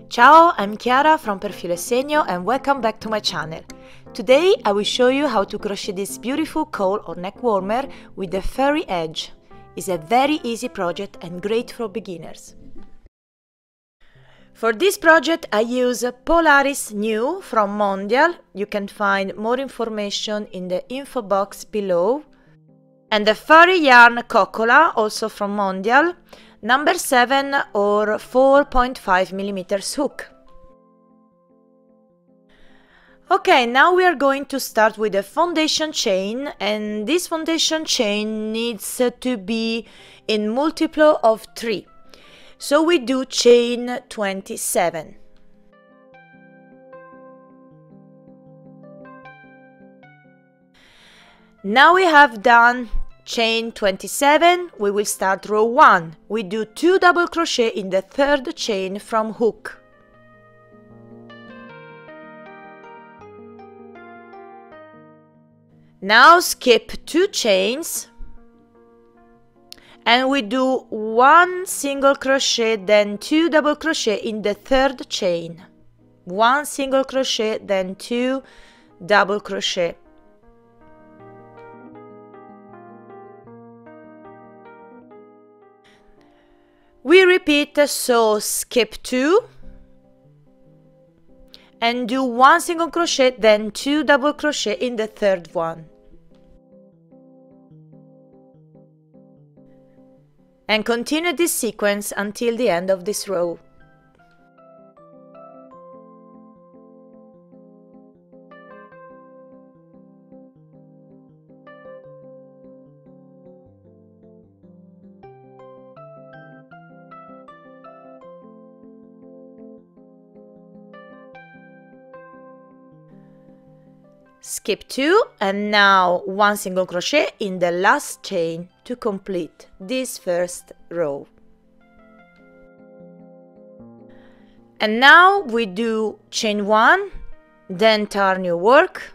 Ciao, I'm Chiara from Filo e Segno and welcome back to my channel. Today I will show you how to crochet this beautiful cowl or neck warmer with a furry edge. It's a very easy project and great for beginners. For this project I use Polaris New from Mondial. You can find more information in the info box below. And the furry yarn Cowl, also from Mondial, number 7 or 4.5mm hook. Okay, now we are going to start with a foundation chain, and this foundation chain needs to be in multiple of 3. So we do chain 27. Now we have done chain 27, we will start row 1. We do 2 double crochet in the 3rd chain from hook. Now skip 2 chains and we do 1 single crochet, then 2 double crochet in the 3rd chain. 1 single crochet, then 2 double crochet. We repeat, so skip 2 and do 1 single crochet, then 2 double crochet in the 3rd one. And continue this sequence until the end of this row. Skip 2 and now 1 single crochet in the last chain to complete this first row. And now we do chain 1, then turn your work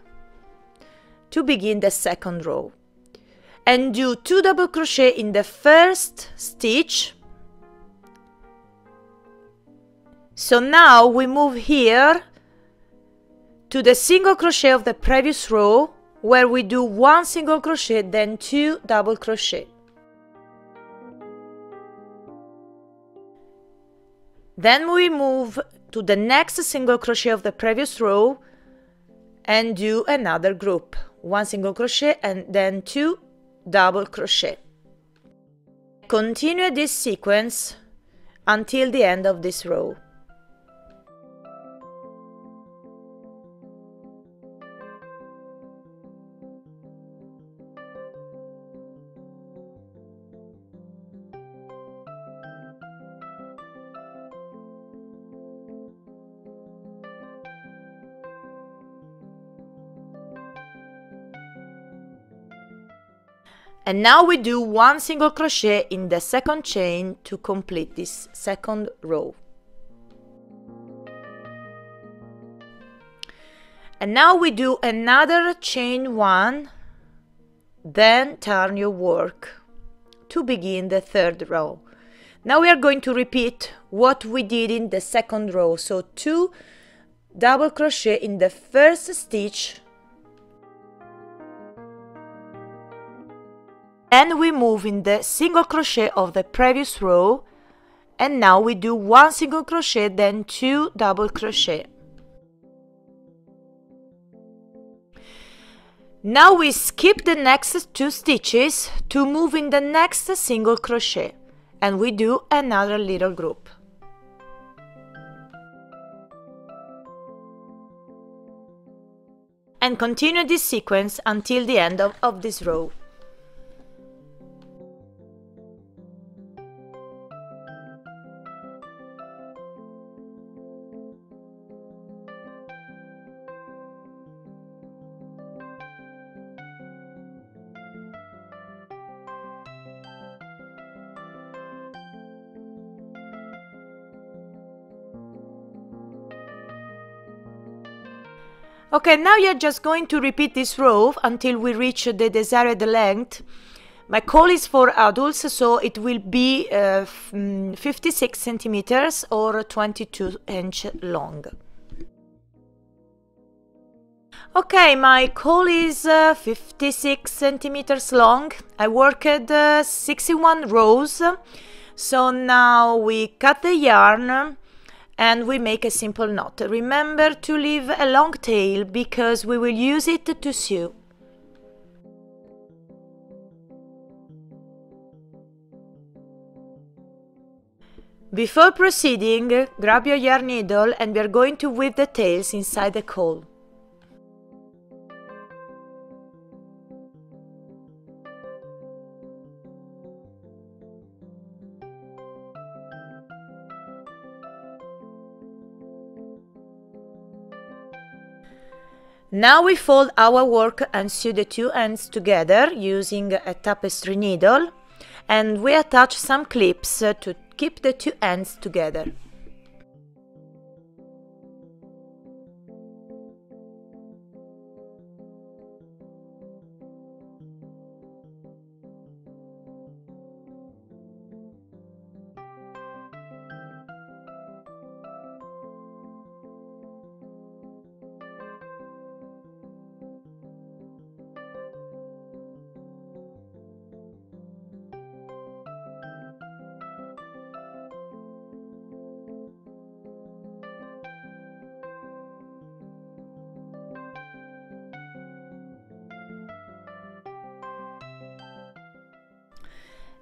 to begin the 2nd row. And do 2 double crochet in the 1st stitch. So now we move here to the single crochet of the previous row, where we do 1 single crochet, then 2 double crochet. Then we move to the next single crochet of the previous row and do another group. 1 single crochet and then 2 double crochet. Continue this sequence until the end of this row. And now we do 1 single crochet in the 2nd chain to complete this 2nd row. And now we do another chain 1, then turn your work to begin the 3rd row. Now we are going to repeat what we did in the 2nd row. So 2 double crochet in the 1st stitch. Then we move in the single crochet of the previous row, and now we do 1 single crochet, then 2 double crochet. Now we skip the next 2 stitches to move in the next single crochet, and we do another little group. And continue this sequence until the end of this row. Okay, now you're just going to repeat this row until we reach the desired length, My cowl is for adults, so it will be 56 centimeters or 22-inch long. Okay, my cowl is 56 centimeters long. I worked 61 rows. So now we cut the yarn and we make a simple knot. Remember to leave a long tail because we will use it to sew. Before proceeding, grab your yarn needle and we are going to weave the tails inside the cowl. Now we fold our work and sew the two ends together using a tapestry needle, and we attach some clips to keep the two ends together.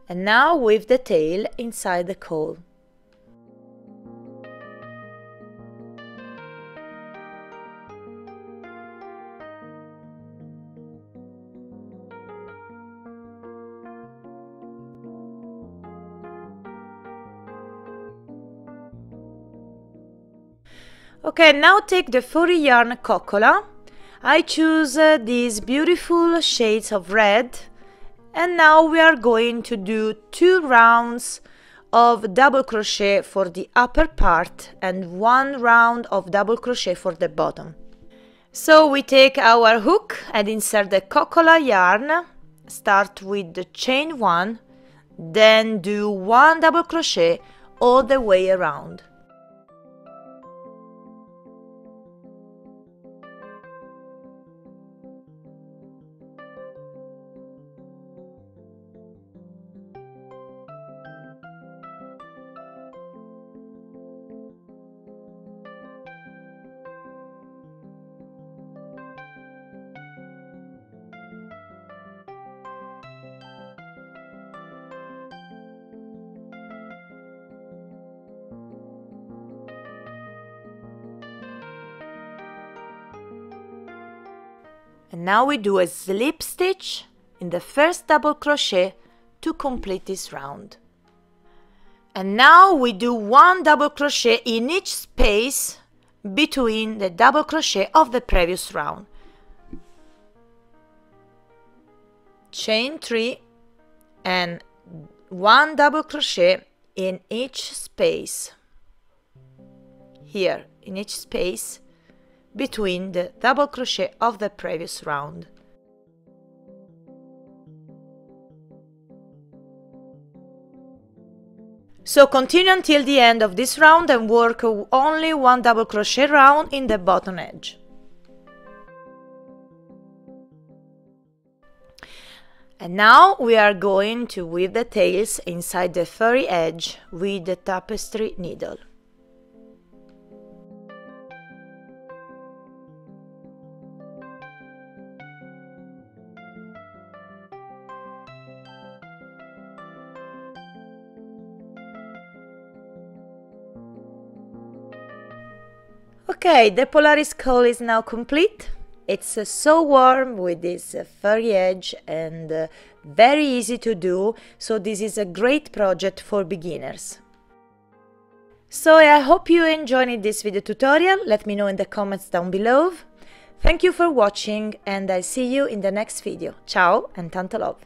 And now weave the tail inside the cowl. Okay, now take the furry yarn Cocola. I choose these beautiful shades of red. And now we are going to do 2 rounds of double crochet for the upper part and 1 round of double crochet for the bottom. So we take our hook and insert the Cocola yarn, start with the chain 1, then do 1 double crochet all the way around. And now we do a slip stitch in the first double crochet to complete this round. And now we do 1 double crochet in each space between the double crochet of the previous round. Chain 3 and 1 double crochet in each space. Here, in each space between the double crochet of the previous round. So continue until the end of this round and work only 1 double crochet round in the bottom edge. And now we are going to weave the tails inside the furry edge with the tapestry needle. Okay, the Polaris cowl is now complete. It's so warm with this furry edge and very easy to do, so this is a great project for beginners. So I hope you enjoyed this video tutorial. Let me know in the comments down below. Thank you for watching and I see you in the next video. Ciao and tanto love!